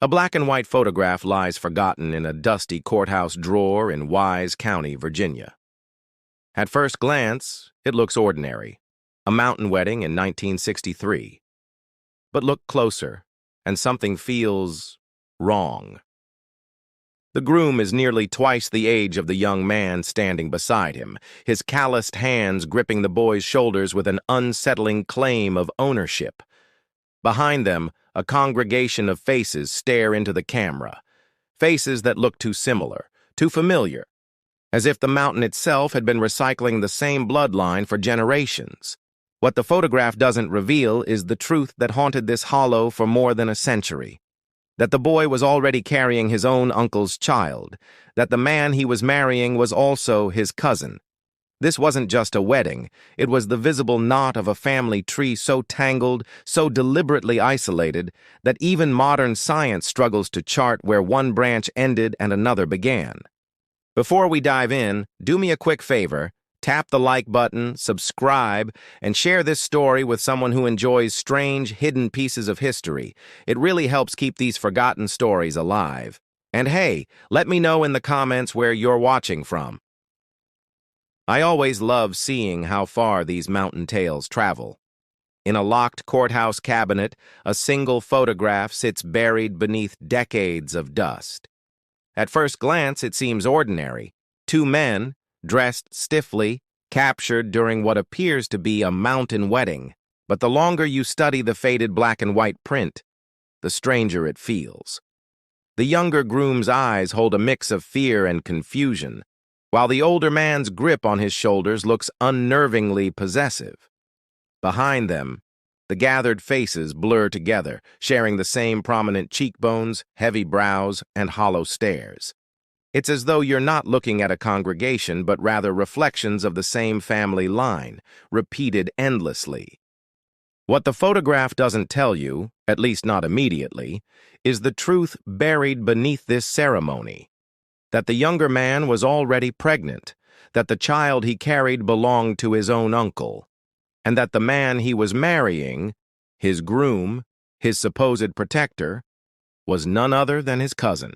A black and white photograph lies forgotten in a dusty courthouse drawer in Wise County, Virginia. At first glance, it looks ordinary, a mountain wedding in 1963. But look closer, and something feels wrong. The groom is nearly twice the age of the young man standing beside him, his calloused hands gripping the boy's shoulders with an unsettling claim of ownership. Behind them, a congregation of faces stare into the camera, faces that look too similar, too familiar, as if the mountain itself had been recycling the same bloodline for generations. What the photograph doesn't reveal is the truth that haunted this hollow for more than a century. That the boy was already carrying his own uncle's child, that the man he was marrying was also his cousin. This wasn't just a wedding, it was the visible knot of a family tree so tangled, so deliberately isolated, that even modern science struggles to chart where one branch ended and another began. Before we dive in, do me a quick favor. Tap the like button, subscribe, and share this story with someone who enjoys strange, hidden pieces of history. It really helps keep these forgotten stories alive. And hey, let me know in the comments where you're watching from. I always love seeing how far these mountain tales travel. In a locked courthouse cabinet, a single photograph sits buried beneath decades of dust. At first glance, it seems ordinary. Two men, dressed stiffly, captured during what appears to be a mountain wedding. But the longer you study the faded black and white print, the stranger it feels. The younger groom's eyes hold a mix of fear and confusion, while the older man's grip on his shoulders looks unnervingly possessive. Behind them, the gathered faces blur together, sharing the same prominent cheekbones, heavy brows, and hollow stares. It's as though you're not looking at a congregation, but rather reflections of the same family line, repeated endlessly. What the photograph doesn't tell you, at least not immediately, is the truth buried beneath this ceremony. That the younger man was already pregnant, that the child he carried belonged to his own uncle, and that the man he was marrying, his groom, his supposed protector, was none other than his cousin.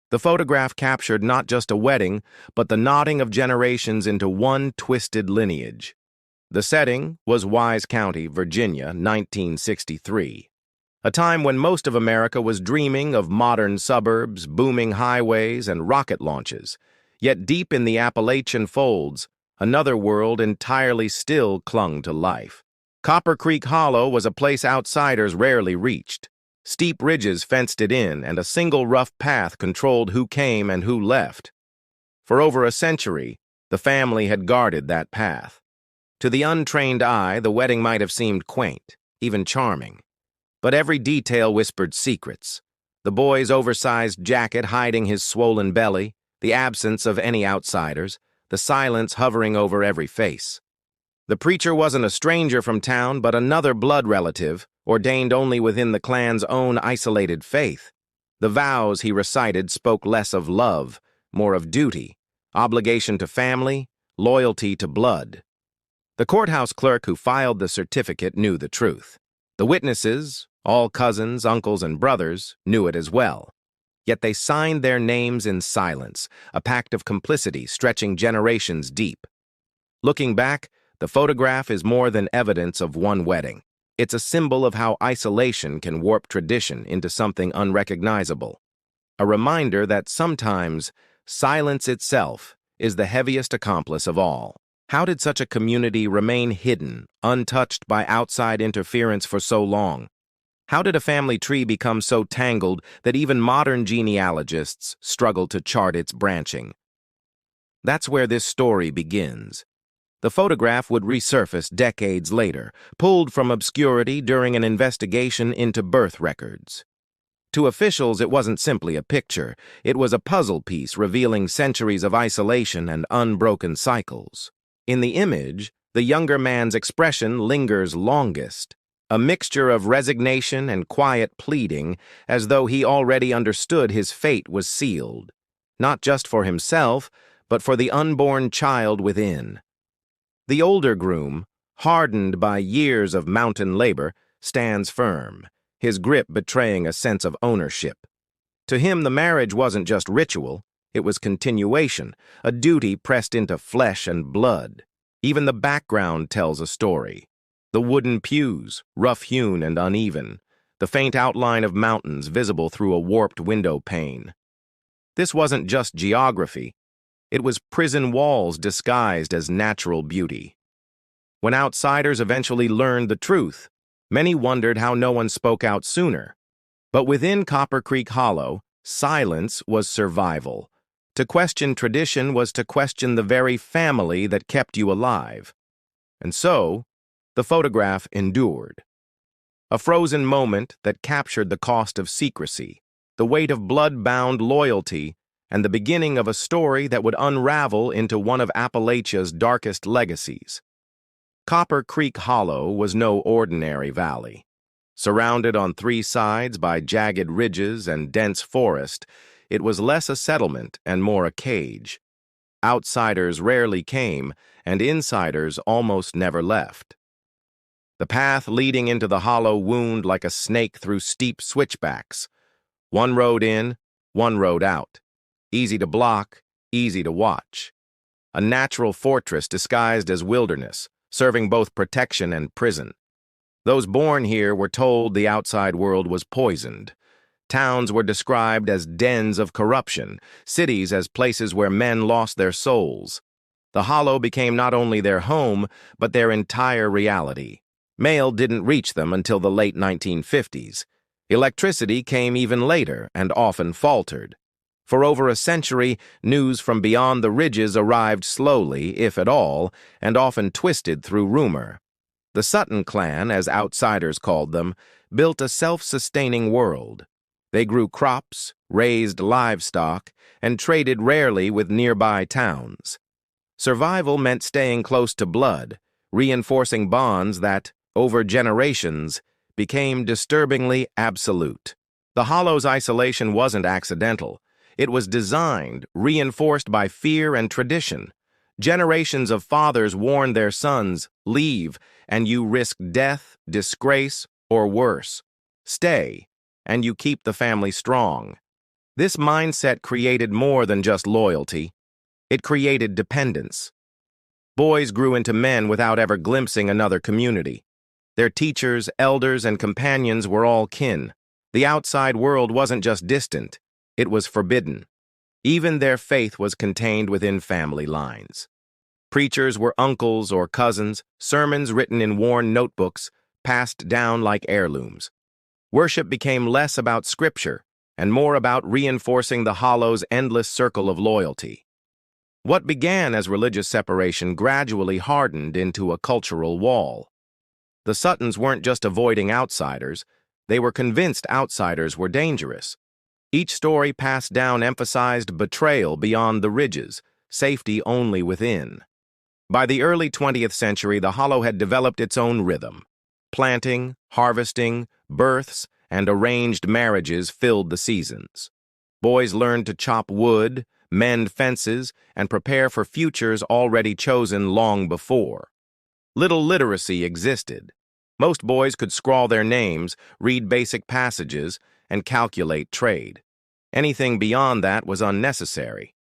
The photograph captured not just a wedding, but the knotting of generations into one twisted lineage. The setting was Wise County, Virginia, 1963. A time when most of America was dreaming of modern suburbs, booming highways, and rocket launches. Yet deep in the Appalachian folds, another world entirely still clung to life. Copper Creek Hollow was a place outsiders rarely reached. Steep ridges fenced it in, and a single rough path controlled who came and who left. For over a century, the family had guarded that path. To the untrained eye, the wedding might have seemed quaint, even charming. But every detail whispered secrets. The boy's oversized jacket hiding his swollen belly, the absence of any outsiders, the silence hovering over every face. The preacher wasn't a stranger from town, but another blood relative, ordained only within the clan's own isolated faith. The vows he recited spoke less of love, more of duty, obligation to family, loyalty to blood. The courthouse clerk who filed the certificate knew the truth. The witnesses, all cousins, uncles, and brothers, knew it as well. Yet they signed their names in silence, a pact of complicity stretching generations deep. Looking back, the photograph is more than evidence of one wedding. It's a symbol of how isolation can warp tradition into something unrecognizable. A reminder that sometimes silence itself is the heaviest accomplice of all. How did such a community remain hidden, untouched by outside interference for so long? How did a family tree become so tangled that even modern genealogists struggle to chart its branching? That's where this story begins. The photograph would resurface decades later, pulled from obscurity during an investigation into birth records. To officials, it wasn't simply a picture. It was a puzzle piece revealing centuries of isolation and unbroken cycles. In the image, the younger man's expression lingers longest, a mixture of resignation and quiet pleading, as though he already understood his fate was sealed, not just for himself, but for the unborn child within. The older groom, hardened by years of mountain labor, stands firm, his grip betraying a sense of ownership. To him, the marriage wasn't just ritual, it was continuation, a duty pressed into flesh and blood. Even the background tells a story. The wooden pews, rough-hewn and uneven, the faint outline of mountains visible through a warped window pane. This wasn't just geography, it was prison walls disguised as natural beauty. When outsiders eventually learned the truth, many wondered how no one spoke out sooner. But within Copper Creek Hollow, silence was survival. To question tradition was to question the very family that kept you alive. And so, the photograph endured. A frozen moment that captured the cost of secrecy, the weight of blood-bound loyalty, and the beginning of a story that would unravel into one of Appalachia's darkest legacies. Copper Creek Hollow was no ordinary valley. Surrounded on three sides by jagged ridges and dense forest, it was less a settlement and more a cage. Outsiders rarely came, and insiders almost never left. The path leading into the hollow wound like a snake through steep switchbacks. One road in, one road out. Easy to block, easy to watch. A natural fortress disguised as wilderness, serving both protection and prison. Those born here were told the outside world was poisoned. Towns were described as dens of corruption, cities as places where men lost their souls. The hollow became not only their home, but their entire reality. Mail didn't reach them until the late 1950s. Electricity came even later and often faltered. For over a century, news from beyond the ridges arrived slowly, if at all, and often twisted through rumor. The Sutton clan, as outsiders called them, built a self-sustaining world. They grew crops, raised livestock, and traded rarely with nearby towns. Survival meant staying close to blood, reinforcing bonds that, over generations, became disturbingly absolute. The Hollow's isolation wasn't accidental. It was designed, reinforced by fear and tradition. Generations of fathers warned their sons, leave, and you risk death, disgrace, or worse. Stay, and you keep the family strong. This mindset created more than just loyalty. It created dependence. Boys grew into men without ever glimpsing another community. Their teachers, elders, and companions were all kin. The outside world wasn't just distant, it was forbidden. Even their faith was contained within family lines. Preachers were uncles or cousins, sermons written in worn notebooks, passed down like heirlooms. Worship became less about scripture and more about reinforcing the Hollow's endless circle of loyalty. What began as religious separation gradually hardened into a cultural wall. The Suttons weren't just avoiding outsiders, they were convinced outsiders were dangerous. Each story passed down emphasized betrayal beyond the ridges, safety only within. By the early 20th century, the Hollow had developed its own rhythm. Planting, harvesting, births, and arranged marriages filled the seasons. Boys learned to chop wood, mend fences, and prepare for futures already chosen long before. Little literacy existed. Most boys could scrawl their names, read basic passages, and calculate trade. Anything beyond that was unnecessary.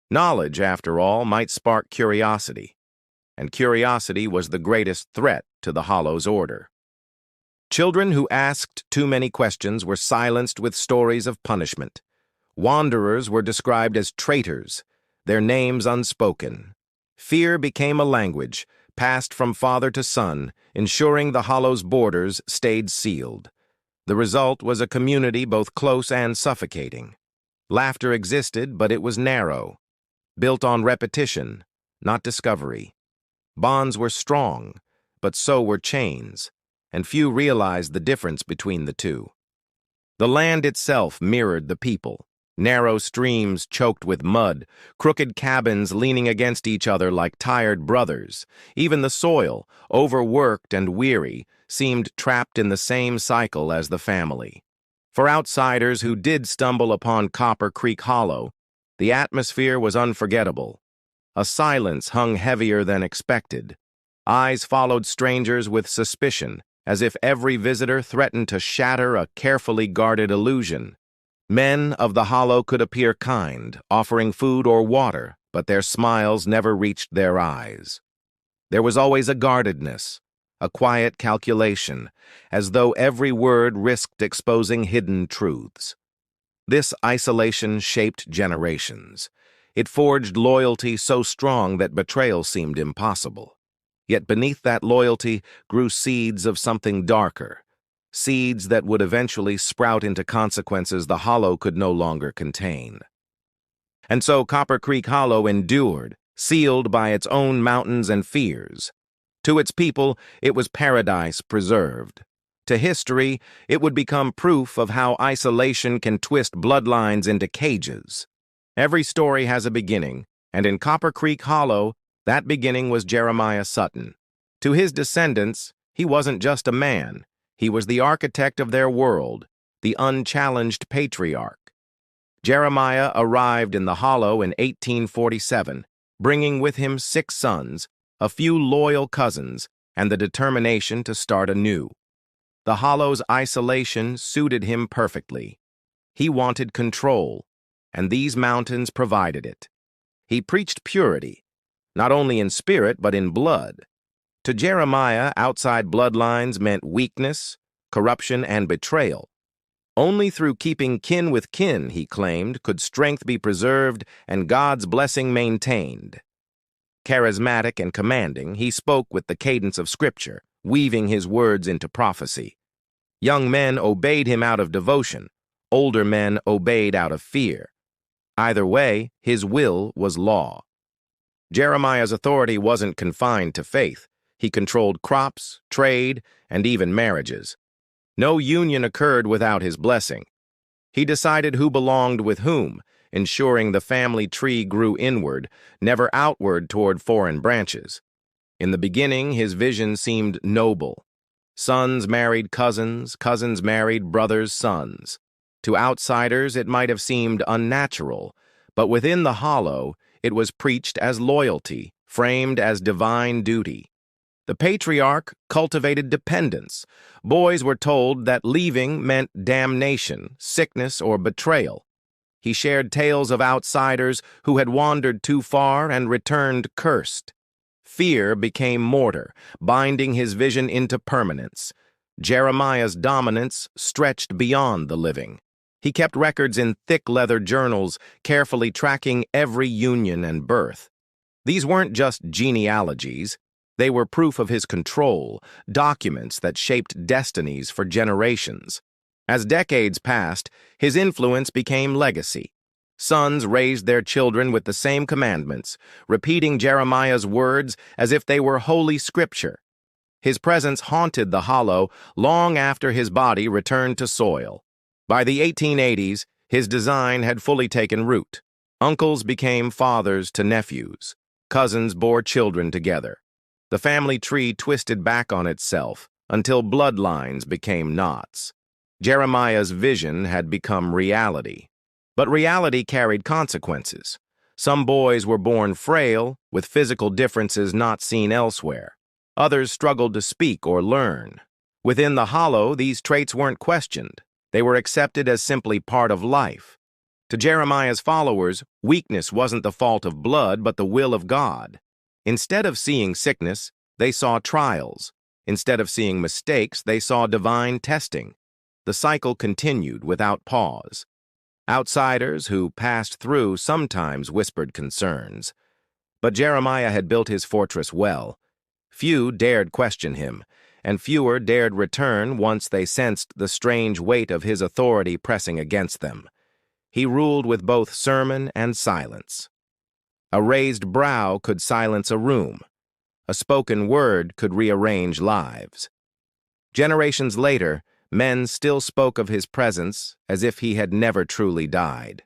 Knowledge, after all, might spark curiosity. And curiosity was the greatest threat to the Hollow's order. Children who asked too many questions were silenced with stories of punishment. Wanderers were described as traitors, their names unspoken. Fear became a language, passed from father to son, ensuring the Hollow's borders stayed sealed. The result was a community both close and suffocating. Laughter existed, but it was narrow, built on repetition, not discovery. Bonds were strong, but so were chains, and few realized the difference between the two. The land itself mirrored the people. Narrow streams choked with mud, crooked cabins leaning against each other like tired brothers. Even the soil, overworked and weary, seemed trapped in the same cycle as the family. For outsiders who did stumble upon Copper Creek Hollow, the atmosphere was unforgettable. A silence hung heavier than expected. Eyes followed strangers with suspicion, as if every visitor threatened to shatter a carefully guarded illusion. Men of the hollow could appear kind, offering food or water, but their smiles never reached their eyes. There was always a guardedness, a quiet calculation, as though every word risked exposing hidden truths. This isolation shaped generations. It forged loyalty so strong that betrayal seemed impossible. Yet beneath that loyalty grew seeds of something darker, seeds that would eventually sprout into consequences the hollow could no longer contain. And so Copper Creek Hollow endured, sealed by its own mountains and fears. To its people, it was paradise preserved. To history, it would become proof of how isolation can twist bloodlines into cages. Every story has a beginning, and in Copper Creek Hollow, that beginning was Jeremiah Sutton. To his descendants, he wasn't just a man. He was the architect of their world, the unchallenged patriarch. Jeremiah arrived in the Hollow in 1847, bringing with him 6 sons, a few loyal cousins, and the determination to start anew. The Hollow's isolation suited him perfectly. He wanted control, and these mountains provided it. He preached purity, not only in spirit but in blood. To Jeremiah, outside bloodlines meant weakness, corruption, and betrayal. Only through keeping kin with kin, he claimed, could strength be preserved and God's blessing maintained. Charismatic and commanding, he spoke with the cadence of Scripture, weaving his words into prophecy. Young men obeyed him out of devotion. Older men obeyed out of fear. Either way, his will was law. Jeremiah's authority wasn't confined to faith. He controlled crops, trade, and even marriages. No union occurred without his blessing. He decided who belonged with whom, ensuring the family tree grew inward, never outward toward foreign branches. In the beginning, his vision seemed noble. Sons married cousins, cousins married brothers' sons. To outsiders, it might have seemed unnatural, but within the Hollow, it was preached as loyalty, framed as divine duty. The patriarch cultivated dependence. Boys were told that leaving meant damnation, sickness, or betrayal. He shared tales of outsiders who had wandered too far and returned cursed. Fear became mortar, binding his vision into permanence. Jeremiah's dominance stretched beyond the living. He kept records in thick leather journals, carefully tracking every union and birth. These weren't just genealogies. They were proof of his control, documents that shaped destinies for generations. As decades passed, his influence became legacy. Sons raised their children with the same commandments, repeating Jeremiah's words as if they were holy scripture. His presence haunted the Hollow long after his body returned to soil. By the 1880s, his design had fully taken root. Uncles became fathers to nephews. Cousins bore children together. The family tree twisted back on itself until bloodlines became knots. Jeremiah's vision had become reality. But reality carried consequences. Some boys were born frail, with physical differences not seen elsewhere. Others struggled to speak or learn. Within the Hollow, these traits weren't questioned. They were accepted as simply part of life. To Jeremiah's followers, weakness wasn't the fault of blood, but the will of God. Instead of seeing sickness, they saw trials. Instead of seeing mistakes, they saw divine testing. The cycle continued without pause. Outsiders who passed through sometimes whispered concerns. But Jeremiah had built his fortress well. Few dared question him, and fewer dared return once they sensed the strange weight of his authority pressing against them. He ruled with both sermon and silence. A raised brow could silence a room. A spoken word could rearrange lives. Generations later, men still spoke of his presence as if he had never truly died.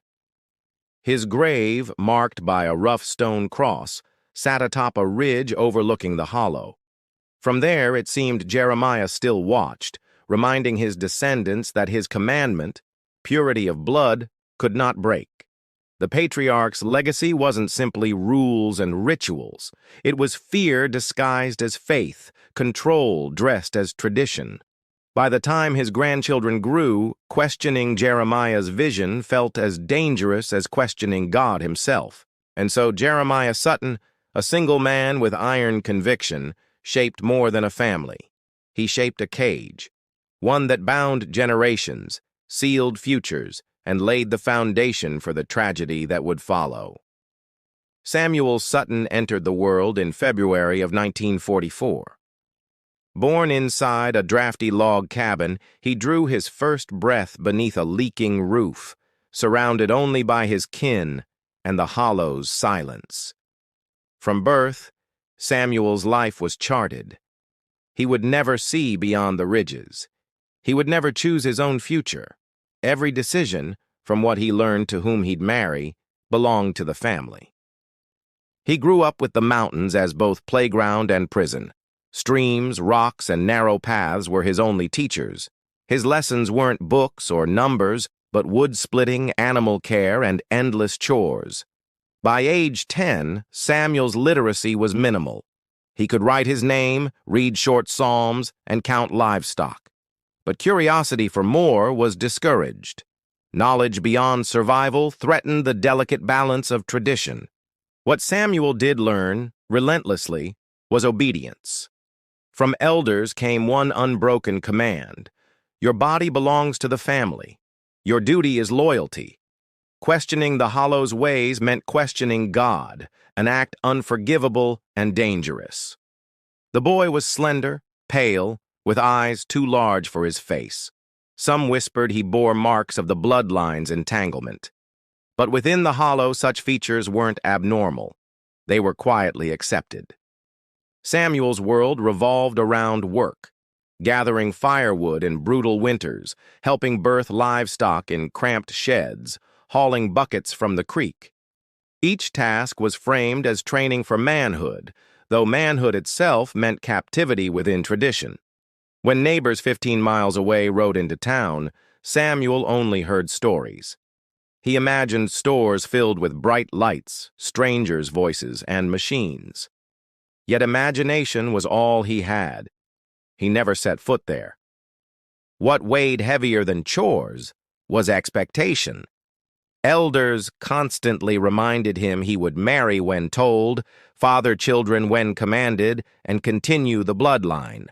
His grave, marked by a rough stone cross, sat atop a ridge overlooking the Hollow. From there, it seemed Jeremiah still watched, reminding his descendants that his commandment, purity of blood, could not break. The patriarch's legacy wasn't simply rules and rituals. It was fear disguised as faith, control dressed as tradition. By the time his grandchildren grew, questioning Jeremiah's vision felt as dangerous as questioning God himself. And so Jeremiah Sutton, a single man with iron conviction, shaped more than a family. He shaped a cage, one that bound generations, sealed futures, and laid the foundation for the tragedy that would follow. Samuel Sutton entered the world in February of 1944. Born inside a drafty log cabin, he drew his first breath beneath a leaking roof, surrounded only by his kin and the hollow's silence. From birth, Samuel's life was charted. He would never see beyond the ridges. He would never choose his own future. Every decision, from what he learned to whom he'd marry, belonged to the family. He grew up with the mountains as both playground and prison. Streams, rocks, and narrow paths were his only teachers. His lessons weren't books or numbers, but wood-splitting, animal care, and endless chores. By age 10, Samuel's literacy was minimal. He could write his name, read short psalms, and count livestock. But curiosity for more was discouraged. Knowledge beyond survival threatened the delicate balance of tradition. What Samuel did learn, relentlessly, was obedience. From elders came one unbroken command: your body belongs to the family. Your duty is loyalty. Questioning the hollow's ways meant questioning God, an act unforgivable and dangerous. The boy was slender, pale, with eyes too large for his face. Some whispered he bore marks of the bloodline's entanglement. But within the hollow, such features weren't abnormal. They were quietly accepted. Samuel's world revolved around work, gathering firewood in brutal winters, helping birth livestock in cramped sheds, hauling buckets from the creek. Each task was framed as training for manhood, though manhood itself meant captivity within tradition. When neighbors 15 miles away rode into town, Samuel only heard stories. He imagined stores filled with bright lights, strangers' voices, and machines. Yet imagination was all he had. He never set foot there. What weighed heavier than chores was expectation. Elders constantly reminded him he would marry when told, father children when commanded, and continue the bloodline.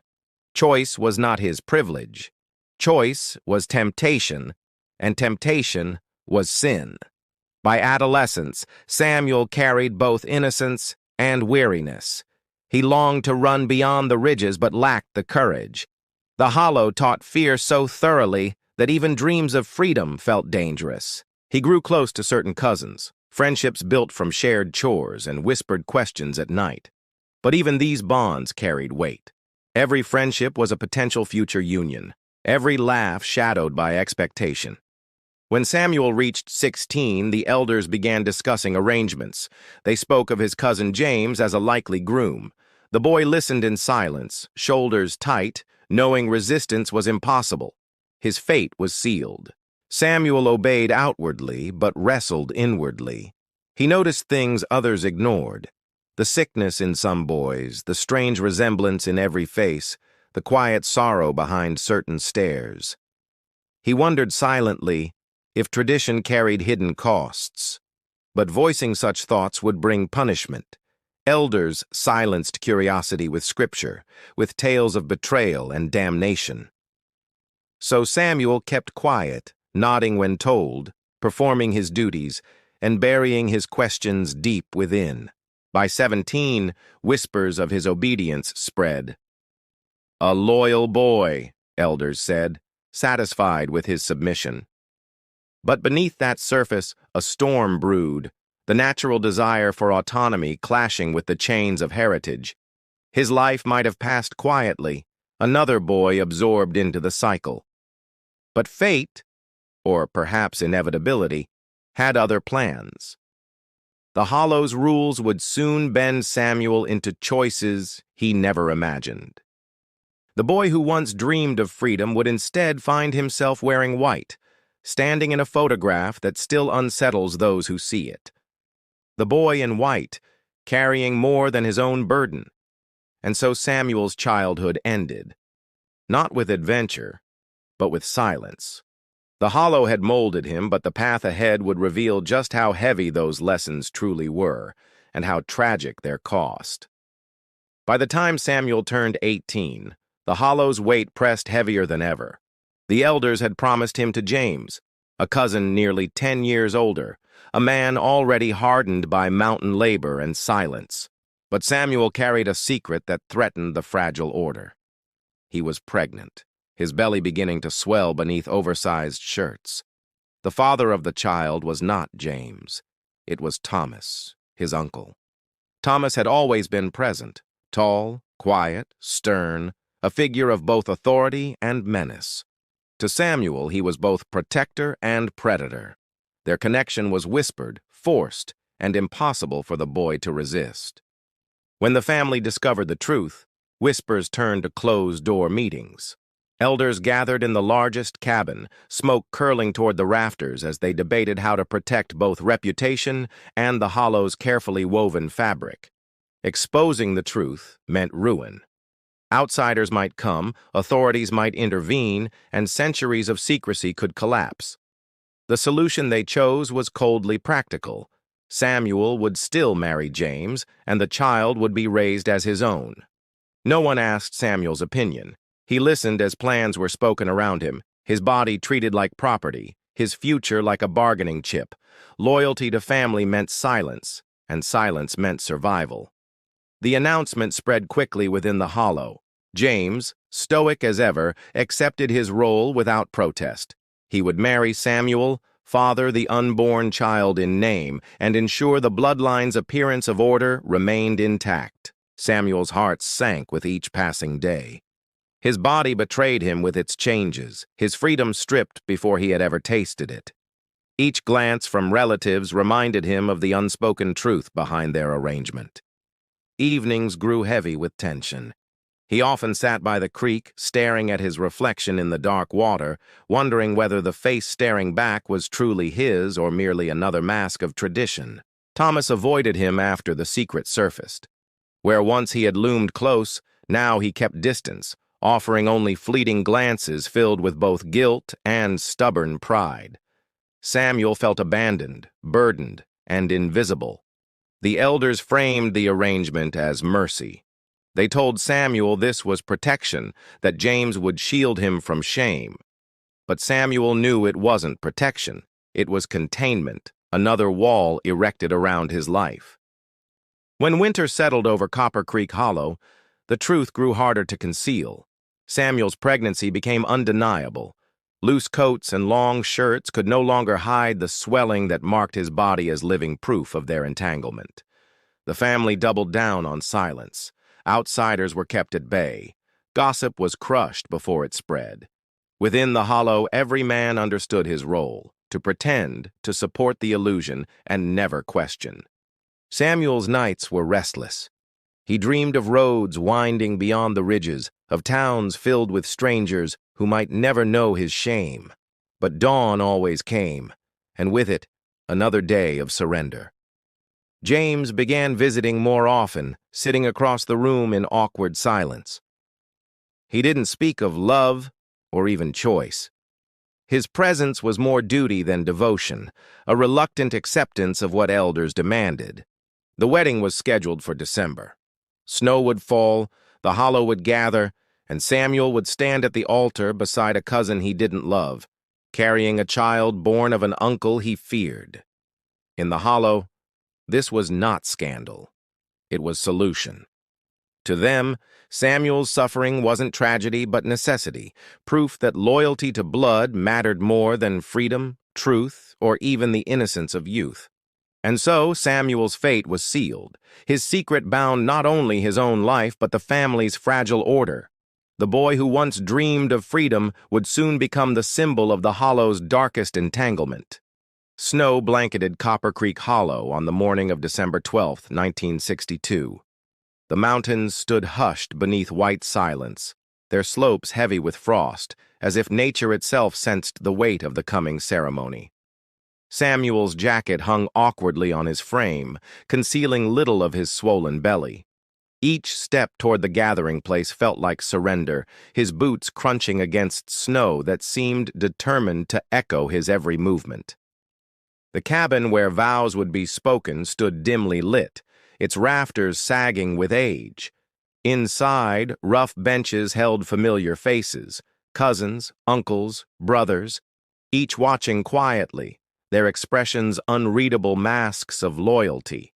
Choice was not his privilege. Choice was temptation, and temptation was sin. By adolescence, Samuel carried both innocence and weariness. He longed to run beyond the ridges but lacked the courage. The hollow taught fear so thoroughly that even dreams of freedom felt dangerous. He grew close to certain cousins, friendships built from shared chores and whispered questions at night. But even these bonds carried weight. Every friendship was a potential future union, every laugh shadowed by expectation. When Samuel reached 16, the elders began discussing arrangements. They spoke of his cousin James as a likely groom. The boy listened in silence, shoulders tight, knowing resistance was impossible. His fate was sealed. Samuel obeyed outwardly, but wrestled inwardly. He noticed things others ignored. The sickness in some boys, the strange resemblance in every face, the quiet sorrow behind certain stares. He wondered silently if tradition carried hidden costs. But voicing such thoughts would bring punishment. Elders silenced curiosity with scripture, with tales of betrayal and damnation. So Samuel kept quiet, nodding when told, performing his duties, and burying his questions deep within. By 17, whispers of his obedience spread. A loyal boy, elders said, satisfied with his submission. But beneath that surface, a storm brewed, the natural desire for autonomy clashing with the chains of heritage. His life might have passed quietly, another boy absorbed into the cycle. But fate, or perhaps inevitability, had other plans. The Hollow's rules would soon bend Samuel into choices he never imagined. The boy who once dreamed of freedom would instead find himself wearing white, standing in a photograph that still unsettles those who see it. The boy in white, carrying more than his own burden. And so Samuel's childhood ended, not with adventure, but with silence. The hollow had molded him, but the path ahead would reveal just how heavy those lessons truly were, and how tragic their cost. By the time Samuel turned 18, the hollow's weight pressed heavier than ever. The elders had promised him to James, a cousin nearly 10 years older, a man already hardened by mountain labor and silence. But Samuel carried a secret that threatened the fragile order. He was pregnant, his belly beginning to swell beneath oversized shirts. The father of the child was not James. It was Thomas, his uncle. Thomas had always been present, tall, quiet, stern, a figure of both authority and menace. To Samuel, he was both protector and predator. Their connection was whispered, forced, and impossible for the boy to resist. When the family discovered the truth, whispers turned to closed-door meetings. Elders gathered in the largest cabin, smoke curling toward the rafters as they debated how to protect both reputation and the hollow's carefully woven fabric. Exposing the truth meant ruin. Outsiders might come, authorities might intervene, and centuries of secrecy could collapse. The solution they chose was coldly practical. Samuel would still marry James, and the child would be raised as his own. No one asked Samuel's opinion. He listened as plans were spoken around him, his body treated like property, his future like a bargaining chip. Loyalty to family meant silence, and silence meant survival. The announcement spread quickly within the hollow. James, stoic as ever, accepted his role without protest. He would marry Samuel, father the unborn child in name, and ensure the bloodline's appearance of order remained intact. Samuel's heart sank with each passing day. His body betrayed him with its changes, his freedom stripped before he had ever tasted it. Each glance from relatives reminded him of the unspoken truth behind their arrangement. Evenings grew heavy with tension. He often sat by the creek, staring at his reflection in the dark water, wondering whether the face staring back was truly his or merely another mask of tradition. Thomas avoided him after the secret surfaced. Where once he had loomed close, now he kept distance, offering only fleeting glances filled with both guilt and stubborn pride. Samuel felt abandoned, burdened, and invisible. The elders framed the arrangement as mercy. They told Samuel this was protection, that James would shield him from shame. But Samuel knew it wasn't protection. It was containment, another wall erected around his life. When winter settled over Copper Creek Hollow, the truth grew harder to conceal. Samuel's pregnancy became undeniable. Loose coats and long shirts could no longer hide the swelling that marked his body as living proof of their entanglement. The family doubled down on silence. Outsiders were kept at bay. Gossip was crushed before it spread. Within the hollow, every man understood his role, to pretend, to support the illusion, and never question. Samuel's nights were restless. He dreamed of roads winding beyond the ridges, of towns filled with strangers who might never know his shame. But dawn always came, and with it, another day of surrender. James began visiting more often, sitting across the room in awkward silence. He didn't speak of love or even choice. His presence was more duty than devotion, a reluctant acceptance of what elders demanded. The wedding was scheduled for December. Snow would fall, the hollow would gather, and Samuel would stand at the altar beside a cousin he didn't love, carrying a child born of an uncle he feared. In the hollow, this was not scandal. It was solution. To them, Samuel's suffering wasn't tragedy but necessity, proof that loyalty to blood mattered more than freedom, truth, or even the innocence of youth. And so Samuel's fate was sealed. His secret bound not only his own life but the family's fragile order. The boy who once dreamed of freedom would soon become the symbol of the hollow's darkest entanglement. Snow blanketed Copper Creek Hollow on the morning of December 12, 1962. The mountains stood hushed beneath white silence. their slopes heavy with frost, as if nature itself sensed the weight of the coming ceremony. Samuel's jacket hung awkwardly on his frame, concealing little of his swollen belly. Each step toward the gathering place felt like surrender, his boots crunching against snow that seemed determined to echo his every movement. The cabin where vows would be spoken stood dimly lit, its rafters sagging with age. Inside, rough benches held familiar faces, cousins, uncles, brothers, each watching quietly, their expressions unreadable masks of loyalty.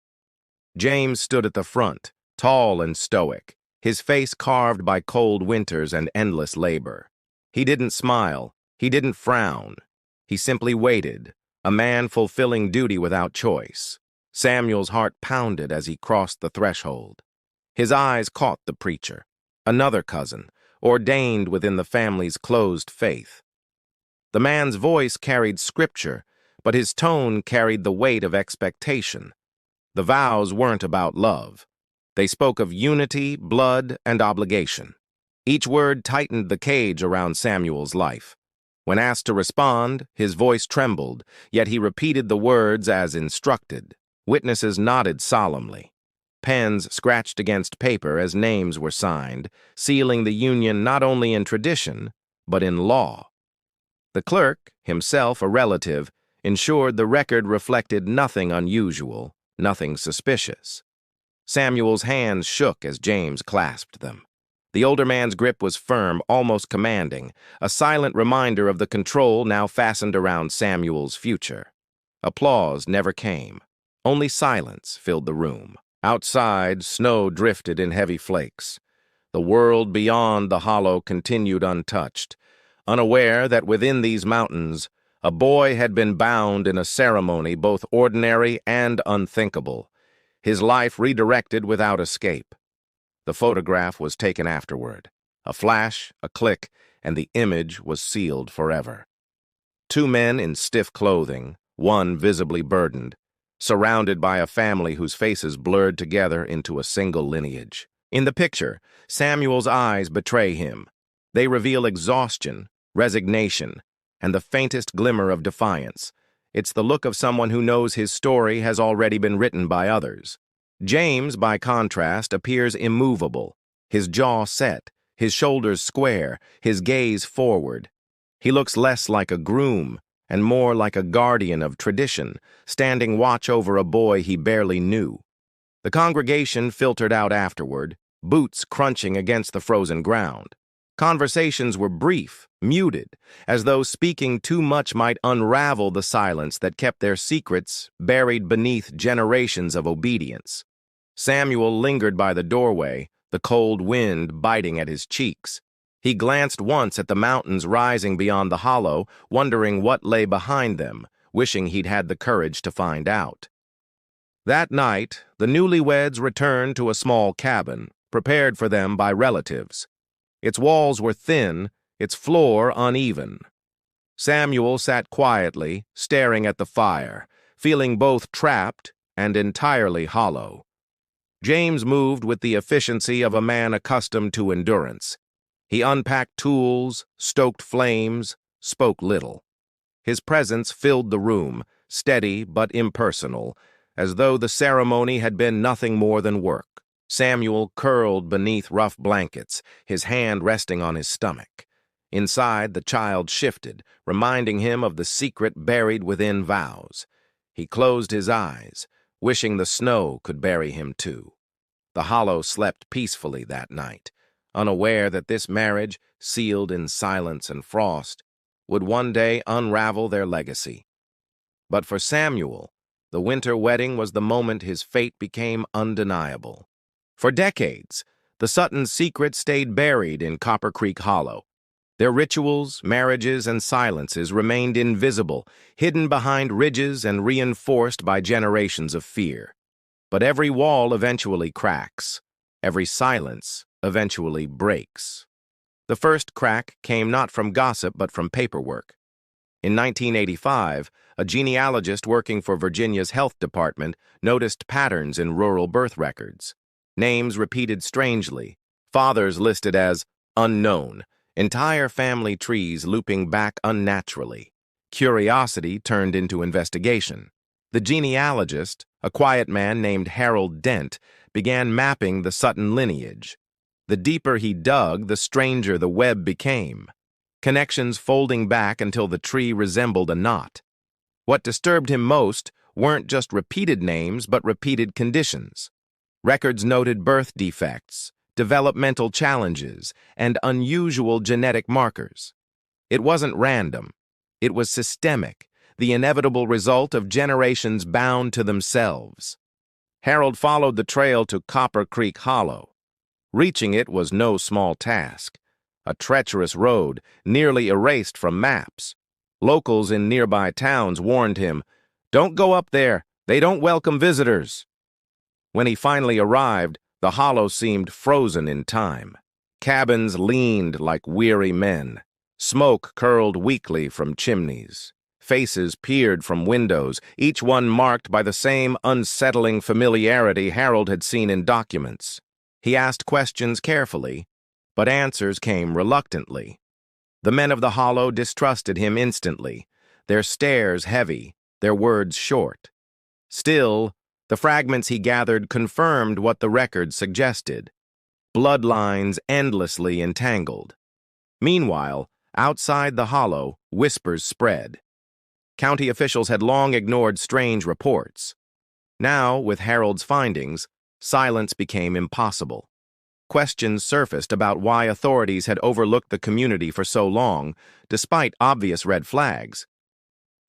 James stood at the front, tall and stoic, his face carved by cold winters and endless labor. He didn't smile, he didn't frown. He simply waited, a man fulfilling duty without choice. Samuel's heart pounded as he crossed the threshold. His eyes caught the preacher, another cousin, ordained within the family's closed faith. The man's voice carried scripture, but his tone carried the weight of expectation. The vows weren't about love. They spoke of unity, blood, and obligation. Each word tightened the cage around Samuel's life. When asked to respond, his voice trembled, yet he repeated the words as instructed. Witnesses nodded solemnly. Pens scratched against paper as names were signed, sealing the union not only in tradition, but in law. The clerk, himself a relative, ensured the record reflected nothing unusual, nothing suspicious. Samuel's hands shook as James clasped them. The older man's grip was firm, almost commanding, a silent reminder of the control now fastened around Samuel's future. Applause never came. Only silence filled the room. Outside, snow drifted in heavy flakes. The world beyond the hollow continued untouched, unaware that within these mountains, a boy had been bound in a ceremony both ordinary and unthinkable, his life redirected without escape. The photograph was taken afterward. A flash, a click, and the image was sealed forever. Two men in stiff clothing, one visibly burdened, surrounded by a family whose faces blurred together into a single lineage. In the picture, Samuel's eyes betray him. They reveal exhaustion, resignation, and the faintest glimmer of defiance. It's the look of someone who knows his story has already been written by others. James, by contrast, appears immovable, his jaw set, his shoulders square, his gaze forward. He looks less like a groom and more like a guardian of tradition, standing watch over a boy he barely knew. The congregation filtered out afterward, boots crunching against the frozen ground. Conversations were brief, muted, as though speaking too much might unravel the silence that kept their secrets buried beneath generations of obedience. Samuel lingered by the doorway, the cold wind biting at his cheeks. He glanced once at the mountains rising beyond the hollow, wondering what lay behind them, wishing he'd had the courage to find out. That night, the newlyweds returned to a small cabin, prepared for them by relatives. Its walls were thin, its floor uneven. Samuel sat quietly, staring at the fire, feeling both trapped and entirely hollow. James moved with the efficiency of a man accustomed to endurance. He unpacked tools, stoked flames, spoke little. His presence filled the room, steady but impersonal, as though the ceremony had been nothing more than work. Samuel curled beneath rough blankets, his hand resting on his stomach. Inside, the child shifted, reminding him of the secret buried within vows. He closed his eyes, wishing the snow could bury him too. The hollow slept peacefully that night, unaware that this marriage, sealed in silence and frost, would one day unravel their legacy. But for Samuel, the winter wedding was the moment his fate became undeniable. For decades, the Suttons' secret stayed buried in Copper Creek Hollow. Their rituals, marriages, and silences remained invisible, hidden behind ridges and reinforced by generations of fear. But every wall eventually cracks. Every silence eventually breaks. The first crack came not from gossip but from paperwork. In 1985, a genealogist working for Virginia's health department noticed patterns in rural birth records. Names repeated strangely, fathers listed as Unknown. Entire family trees looping back unnaturally. Curiosity turned into investigation. The genealogist, a quiet man named Harold Dent, began mapping the Sutton lineage. The deeper he dug, the stranger the web became. Connections folding back until the tree resembled a knot. What disturbed him most weren't just repeated names, but repeated conditions. Records noted birth defects, developmental challenges, and unusual genetic markers. It wasn't random. It was systemic, the inevitable result of generations bound to themselves. Harold followed the trail to Copper Creek Hollow. Reaching it was no small task. A treacherous road, nearly erased from maps. Locals in nearby towns warned him, "Don't go up there. They don't welcome visitors." When he finally arrived, the hollow seemed frozen in time. Cabins leaned like weary men. Smoke curled weakly from chimneys. Faces peered from windows, each one marked by the same unsettling familiarity Harold had seen in documents. He asked questions carefully, but answers came reluctantly. The men of the hollow distrusted him instantly, their stares heavy, their words short. Still, the fragments he gathered confirmed what the records suggested. Bloodlines endlessly entangled. Meanwhile, outside the hollow, whispers spread. County officials had long ignored strange reports. Now, with Harold's findings, silence became impossible. Questions surfaced about why authorities had overlooked the community for so long, despite obvious red flags.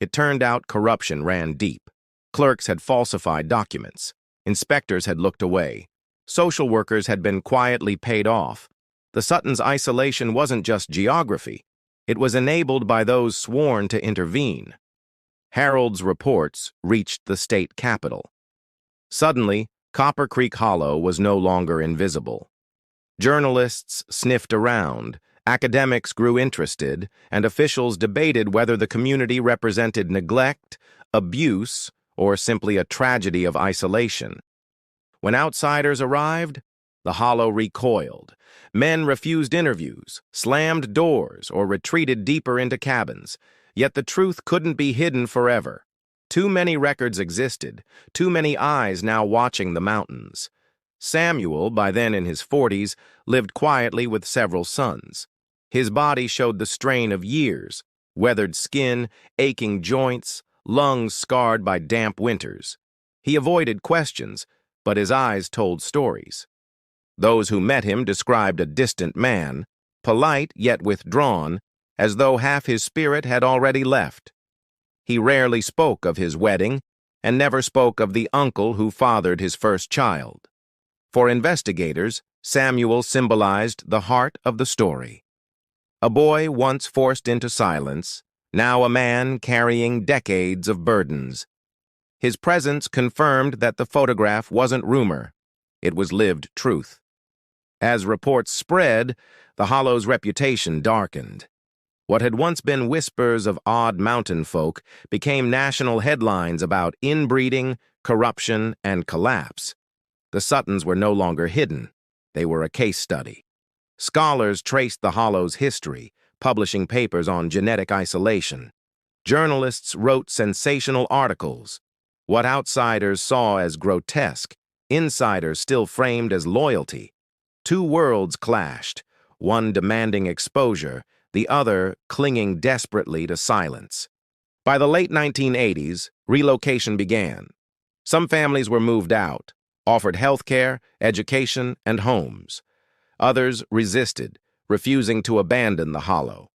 It turned out corruption ran deep. Clerks had falsified documents. Inspectors had looked away. Social workers had been quietly paid off. The Suttons' isolation wasn't just geography. It was enabled by those sworn to intervene. Harold's reports reached the state capitol. Suddenly, Copper Creek Hollow was no longer invisible. Journalists sniffed around, academics grew interested, and officials debated whether the community represented neglect, abuse, or simply a tragedy of isolation. When outsiders arrived, the hollow recoiled. Men refused interviews, slammed doors, or retreated deeper into cabins. Yet the truth couldn't be hidden forever. Too many records existed, too many eyes now watching the mountains. Samuel, by then in his 40s, lived quietly with several sons. His body showed the strain of years, weathered skin, aching joints, lungs scarred by damp winters. He avoided questions, but his eyes told stories. Those who met him described a distant man, polite yet withdrawn, as though half his spirit had already left. He rarely spoke of his wedding, and never spoke of the uncle who fathered his first child. For investigators, Samuel symbolized the heart of the story. A boy once forced into silence, now a man carrying decades of burdens. His presence confirmed that the photograph wasn't rumor. It was lived truth. As reports spread, the hollow's reputation darkened. What had once been whispers of odd mountain folk became national headlines about inbreeding, corruption, and collapse. The Suttons were no longer hidden. They were a case study. Scholars traced the hollow's history, publishing papers on genetic isolation. Journalists wrote sensational articles. What outsiders saw as grotesque, insiders still framed as loyalty. Two worlds clashed, one demanding exposure, the other clinging desperately to silence. By the late 1980s, relocation began. Some families were moved out, offered health care, education, and homes. Others resisted, refusing to abandon the hollow.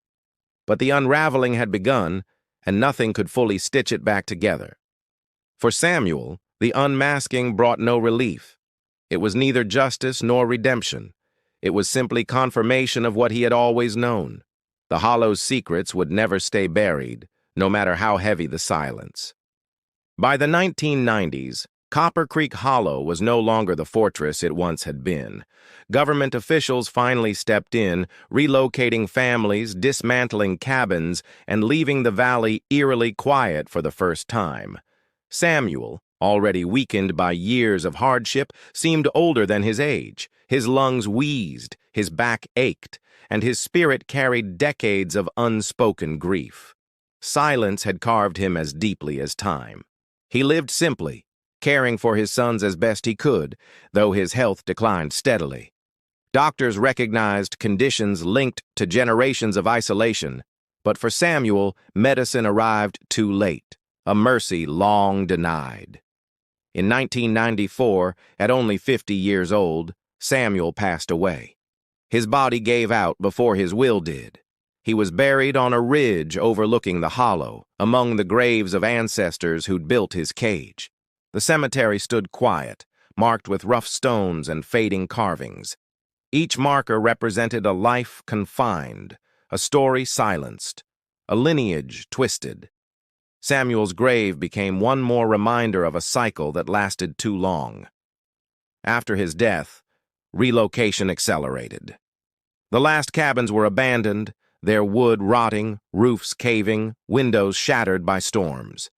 But the unraveling had begun, and nothing could fully stitch it back together. For Samuel, the unmasking brought no relief. It was neither justice nor redemption. It was simply confirmation of what he had always known. The hollow's secrets would never stay buried, no matter how heavy the silence. By the 1990s, Copper Creek Hollow was no longer the fortress it once had been. Government officials finally stepped in, relocating families, dismantling cabins, and leaving the valley eerily quiet for the first time. Samuel, already weakened by years of hardship, seemed older than his age. His lungs wheezed, his back ached, and his spirit carried decades of unspoken grief. Silence had carved him as deeply as time. He lived simply, caring for his sons as best he could, though his health declined steadily. Doctors recognized conditions linked to generations of isolation, but for Samuel, medicine arrived too late, a mercy long denied. In 1994, at only 50 years old, Samuel passed away. His body gave out before his will did. He was buried on a ridge overlooking the hollow, among the graves of ancestors who'd built his cage. The cemetery stood quiet, marked with rough stones and fading carvings. Each marker represented a life confined, a story silenced, a lineage twisted. Samuel's grave became one more reminder of a cycle that lasted too long. After his death, relocation accelerated. The last cabins were abandoned, their wood rotting, roofs caving, windows shattered by storms.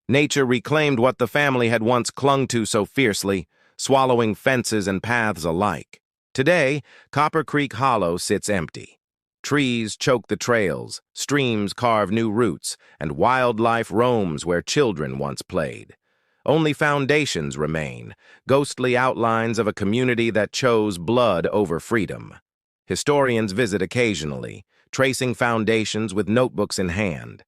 Nature reclaimed what the family had once clung to so fiercely, swallowing fences and paths alike. Today, Copper Creek Hollow sits empty. Trees choke the trails, streams carve new routes, and wildlife roams where children once played. Only foundations remain, ghostly outlines of a community that chose blood over freedom. Historians visit occasionally, tracing foundations with notebooks in hand.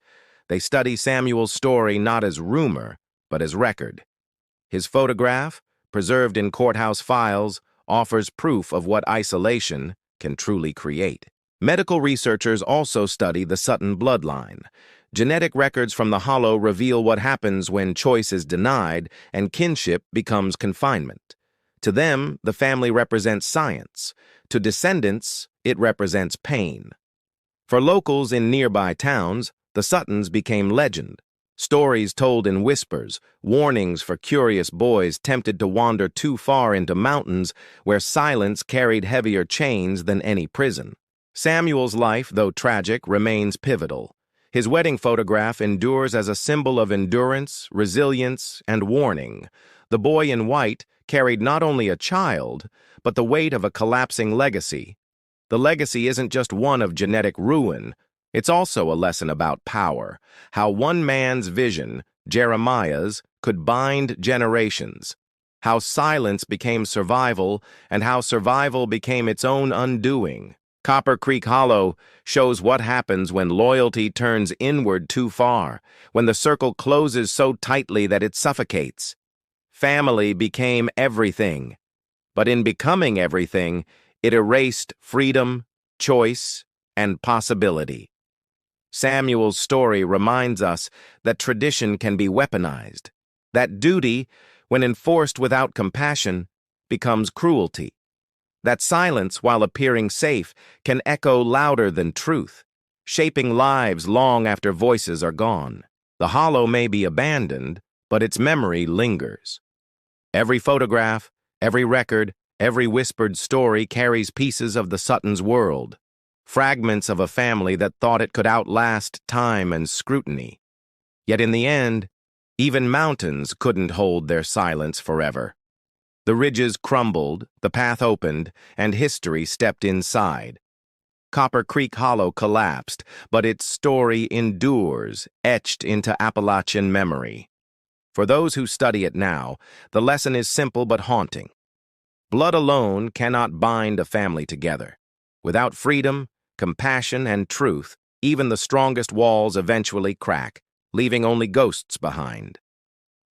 They study Samuel's story not as rumor, but as record. His photograph, preserved in courthouse files, offers proof of what isolation can truly create. Medical researchers also study the Sutton bloodline. Genetic records from the Hollow reveal what happens when choice is denied and kinship becomes confinement. To them, the family represents science. To descendants, it represents pain. For locals in nearby towns, the Suttons became legend. Stories told in whispers, warnings for curious boys tempted to wander too far into mountains where silence carried heavier chains than any prison. Samuel's life, though tragic, remains pivotal. His wedding photograph endures as a symbol of endurance, resilience, and warning. The boy in white carried not only a child, but the weight of a collapsing legacy. The legacy isn't just one of genetic ruin, it's also a lesson about power, how one man's vision, Jeremiah's, could bind generations, how silence became survival, and how survival became its own undoing. Copper Creek Hollow shows what happens when loyalty turns inward too far, when the circle closes so tightly that it suffocates. Family became everything, but in becoming everything, it erased freedom, choice, and possibility. Samuel's story reminds us that tradition can be weaponized, that duty, when enforced without compassion, becomes cruelty, that silence, while appearing safe, can echo louder than truth, shaping lives long after voices are gone. The Hollow may be abandoned, but its memory lingers. Every photograph, every record, every whispered story carries pieces of the Suttons' world, fragments of a family that thought it could outlast time and scrutiny. Yet in the end, even mountains couldn't hold their silence forever. The ridges crumbled, the path opened, and history stepped inside. Copper Creek Hollow collapsed, but its story endures, etched into Appalachian memory. For those who study it now, the lesson is simple but haunting. Blood alone cannot bind a family together. Without freedom, compassion, and truth, even the strongest walls eventually crack, leaving only ghosts behind.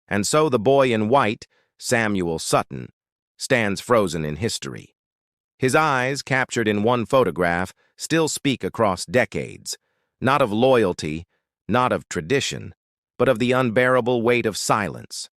And so the boy in white, Samuel Sutton, stands frozen in history. His eyes, captured in one photograph, still speak across decades, not of loyalty, not of tradition, but of the unbearable weight of silence.